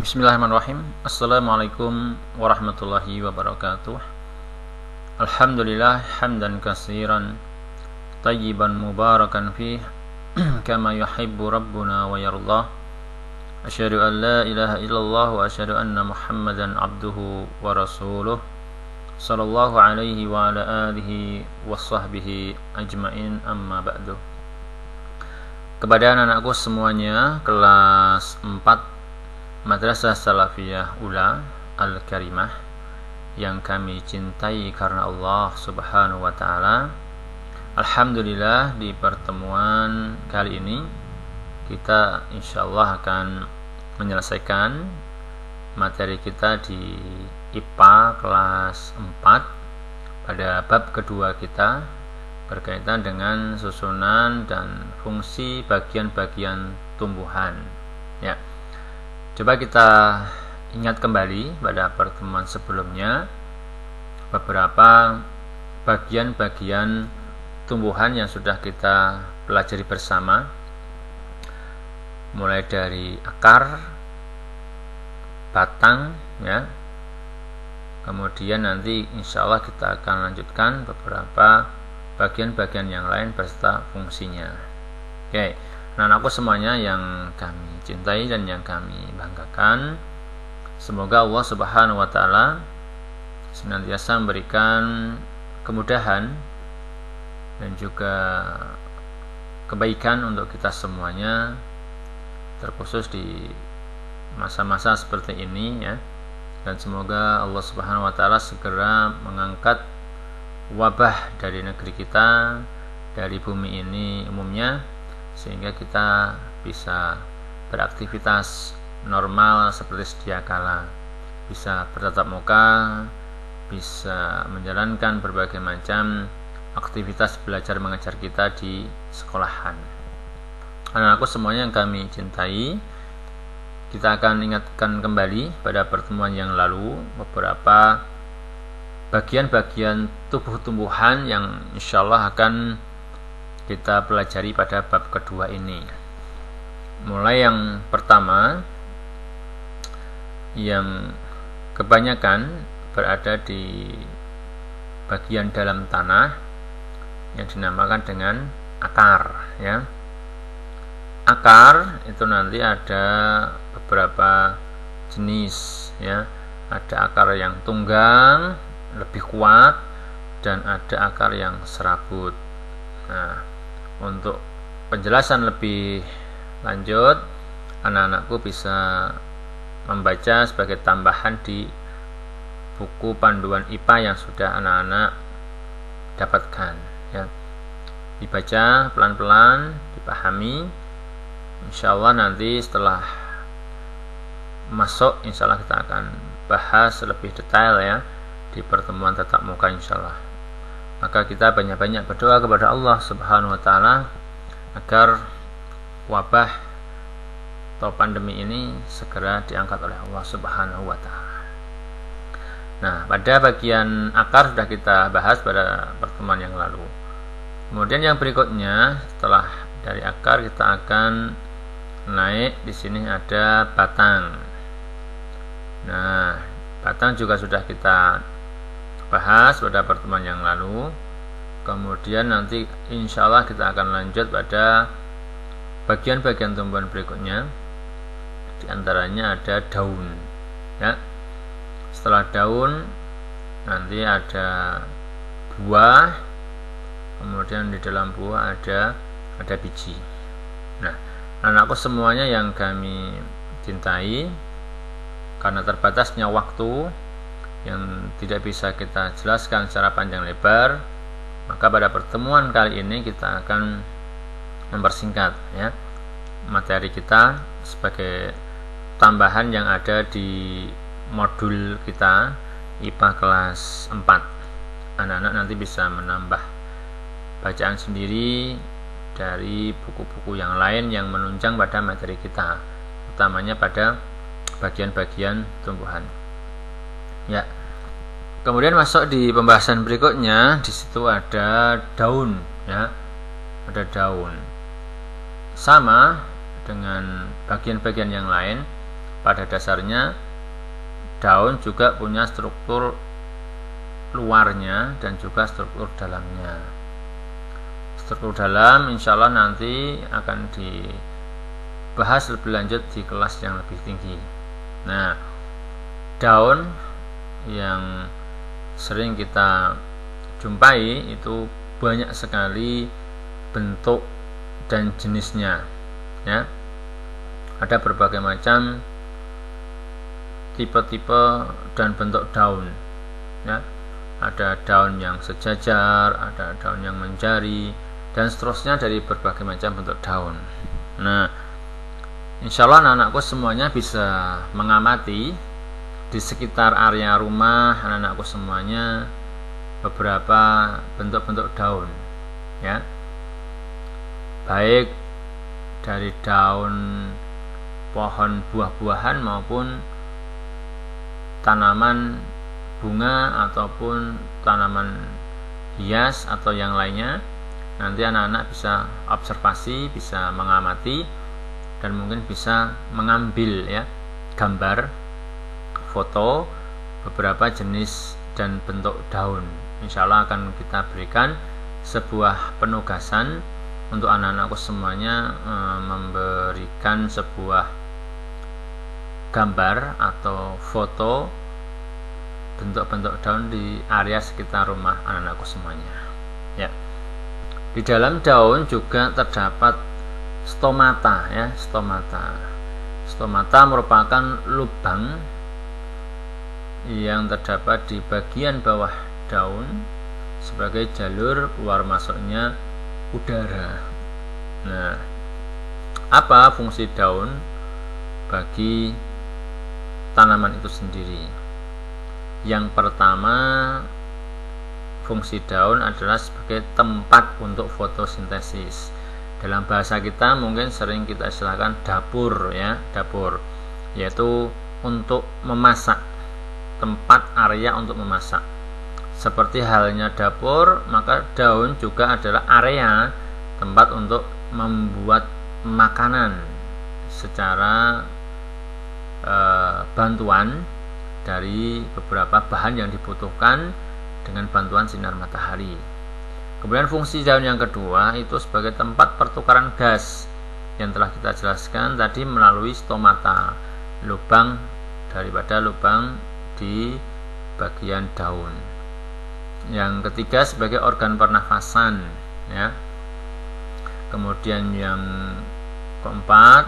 Bismillahirrahmanirrahim. Assalamualaikum warahmatullahi wabarakatuh. Alhamdulillah hamdan katsiran tayyiban mubarakan fih kama yuhibbu rabbuna wa yardah. Asyhadu an la ilaha illallah wa asyhadu anna Muhammadan abduhu wa rasuluh sallallahu alaihi wa ala alihi wa sahbihi ajmain, amma ba'du. Kepada anak-anakku semuanya, kelas 4 Madrasah Salafiyah Ula Al-Karimah yang kami cintai karena Allah Subhanahu wa taala. Alhamdulillah, di pertemuan kali ini kita insyaallah akan menyelesaikan materi kita di IPA kelas 4 pada bab kedua kita berkaitan dengan susunan dan fungsi bagian-bagian tumbuhan. Ya. Coba kita ingat kembali pada pertemuan sebelumnya beberapa bagian-bagian tumbuhan yang sudah kita pelajari bersama, mulai dari akar, batang, ya. Kemudian nanti insya Allah kita akan lanjutkan beberapa bagian-bagian yang lain beserta fungsinya. Oke. Anak-anakku semuanya yang kami cintai dan yang kami banggakan, semoga Allah Subhanahu wa taala senantiasa memberikan kemudahan dan juga kebaikan untuk kita semuanya, terkhusus di masa-masa seperti ini, ya. Dan semoga Allah Subhanahu wa taala segera mengangkat wabah dari negeri kita, dari bumi ini umumnya, sehingga kita bisa beraktivitas normal seperti sedia kala, bisa bertatap muka, bisa menjalankan berbagai macam aktivitas belajar mengajar kita di sekolahan. Anak-anakku semuanya yang kami cintai, kita akan ingatkan kembali pada pertemuan yang lalu beberapa bagian-bagian tubuh tumbuhan yang insyaallah akan kita pelajari pada bab kedua ini. Mulai yang pertama, yang kebanyakan berada di bagian dalam tanah yang dinamakan dengan akar, ya. Akar itu nanti ada beberapa jenis, ya. Ada akar yang tunggang lebih kuat dan ada akar yang serabut. Nah, untuk penjelasan lebih lanjut, anak-anakku bisa membaca sebagai tambahan di buku panduan IPA yang sudah anak-anak dapatkan, ya. Dibaca pelan-pelan, dipahami. Insyaallah nanti setelah masuk, insyaallah kita akan bahas lebih detail, ya, di pertemuan tatap muka insyaallah. Maka kita banyak-banyak berdoa kepada Allah Subhanahu wa taala agar wabah atau pandemi ini segera diangkat oleh Allah Subhanahu wa taala. Nah, pada bagian akar sudah kita bahas pada pertemuan yang lalu. Kemudian yang berikutnya, setelah dari akar kita akan naik, di sini ada batang. Nah, batang juga sudah kita bahas pada pertemuan yang lalu. Kemudian nanti insya Allah kita akan lanjut pada bagian-bagian tumbuhan berikutnya. Di antaranya ada daun, ya. Setelah daun nanti ada buah, kemudian di dalam buah ada biji. Nah, anakku semuanya yang kami cintai, karena terbatasnya waktu yang tidak bisa kita jelaskan secara panjang lebar, maka pada pertemuan kali ini kita akan mempersingkat, ya, materi kita sebagai tambahan yang ada di modul kita IPA kelas 4. Anak-anak nanti bisa menambah bacaan sendiri dari buku-buku yang lain yang menunjang pada materi kita, utamanya pada bagian-bagian tumbuhan. Ya. Kemudian masuk di pembahasan berikutnya, di situ ada daun, ya. Ada daun. Sama dengan bagian-bagian yang lain, pada dasarnya daun juga punya struktur luarnya dan juga struktur dalamnya. Struktur dalam insya Allah nanti akan dibahas lebih lanjut di kelas yang lebih tinggi. Nah, daun yang sering kita jumpai itu banyak sekali bentuk dan jenisnya, ya. Ada berbagai macam tipe-tipe dan bentuk daun, ya. Ada daun yang sejajar, ada daun yang menjari, dan seterusnya dari berbagai macam bentuk daun. Nah, insya Allah anak-anakku semuanya bisa mengamati di sekitar area rumah anak-anakku semuanya beberapa bentuk-bentuk daun, ya, baik dari daun pohon buah-buahan maupun tanaman bunga ataupun tanaman hias atau yang lainnya. Nanti anak-anak bisa observasi, bisa mengamati, dan mungkin bisa mengambil, ya, gambar, foto beberapa jenis dan bentuk daun. Insya Allah akan kita berikan sebuah penugasan untuk anak-anakku semuanya, memberikan sebuah gambar atau foto bentuk-bentuk daun di area sekitar rumah anak-anakku semuanya, ya. Di dalam daun juga terdapat stomata, ya, stomata. Stomata merupakan lubang yang terdapat di bagian bawah daun sebagai jalur keluar masuknya udara. Nah, apa fungsi daun bagi tanaman itu sendiri? Yang pertama, fungsi daun adalah sebagai tempat untuk fotosintesis. Dalam bahasa kita mungkin sering kita istilahkan dapur, ya, dapur, yaitu untuk memasak, tempat area untuk memasak. Seperti halnya dapur, maka daun juga adalah area tempat untuk membuat makanan secara bantuan dari beberapa bahan yang dibutuhkan dengan bantuan sinar matahari. Kemudian fungsi daun yang kedua itu sebagai tempat pertukaran gas yang telah kita jelaskan tadi melalui stomata, lubang daripada lubang di bagian daun. Yang ketiga sebagai organ pernafasan, ya. Kemudian yang keempat,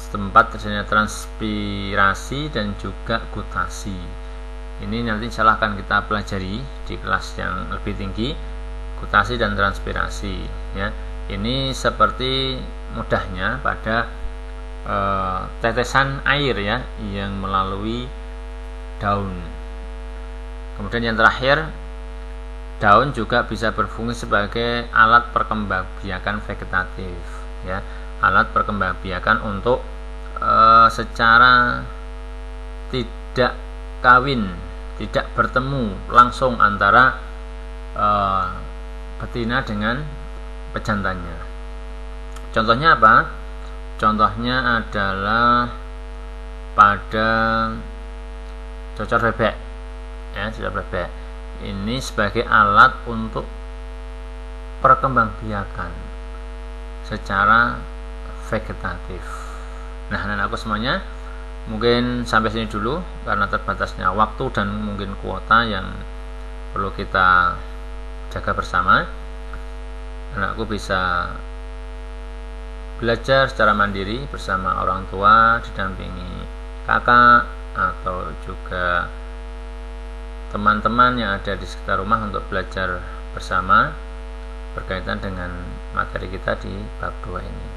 tempat terjadinya transpirasi dan juga gutasi. Ini nanti insya Allah akan kita pelajari di kelas yang lebih tinggi, gutasi dan transpirasi, ya. Ini seperti mudahnya pada tetesan air, ya, yang melalui daun. Kemudian yang terakhir, daun juga bisa berfungsi sebagai alat perkembangbiakan vegetatif, ya, alat perkembangbiakan untuk secara tidak kawin, tidak bertemu langsung antara betina dengan pejantannya. Contohnya apa? Contohnya adalah pada cocor bebek, ya, cocor bebek. Ini sebagai alat untuk perkembangbiakan secara vegetatif. Nah, anak-anakku semuanya, mungkin sampai sini dulu karena terbatasnya waktu dan mungkin kuota yang perlu kita jaga bersama. Anakku bisa belajar secara mandiri bersama orang tua, didampingi kakak atau juga teman-teman yang ada di sekitar rumah untuk belajar bersama berkaitan dengan materi kita di bab 2 ini.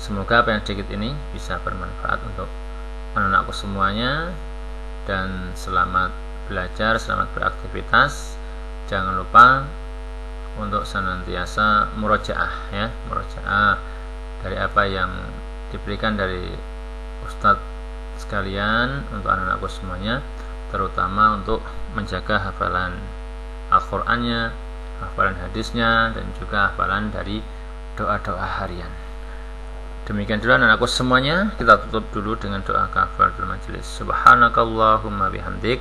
Semoga apa yang sedikit ini bisa bermanfaat untuk anak-anakku semuanya, dan selamat belajar, selamat beraktivitas. Jangan lupa untuk senantiasa murojaah, ya, murojaah dari apa yang diberikan dari ustadz sekalian untuk anak-anakku semuanya, terutama untuk menjaga hafalan Al-Qur'annya, hafalan hadisnya, dan juga hafalan dari doa-doa harian. Demikian dulu anak-anakku semuanya, kita tutup dulu dengan doa kafaratul majelis. Subhanakallahumma bihamdik,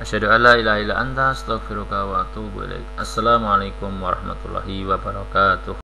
asyhadu an la ilaha illa anta, astaghfiruka wa atubu ilaik. Assalamualaikum warahmatullahi wabarakatuh.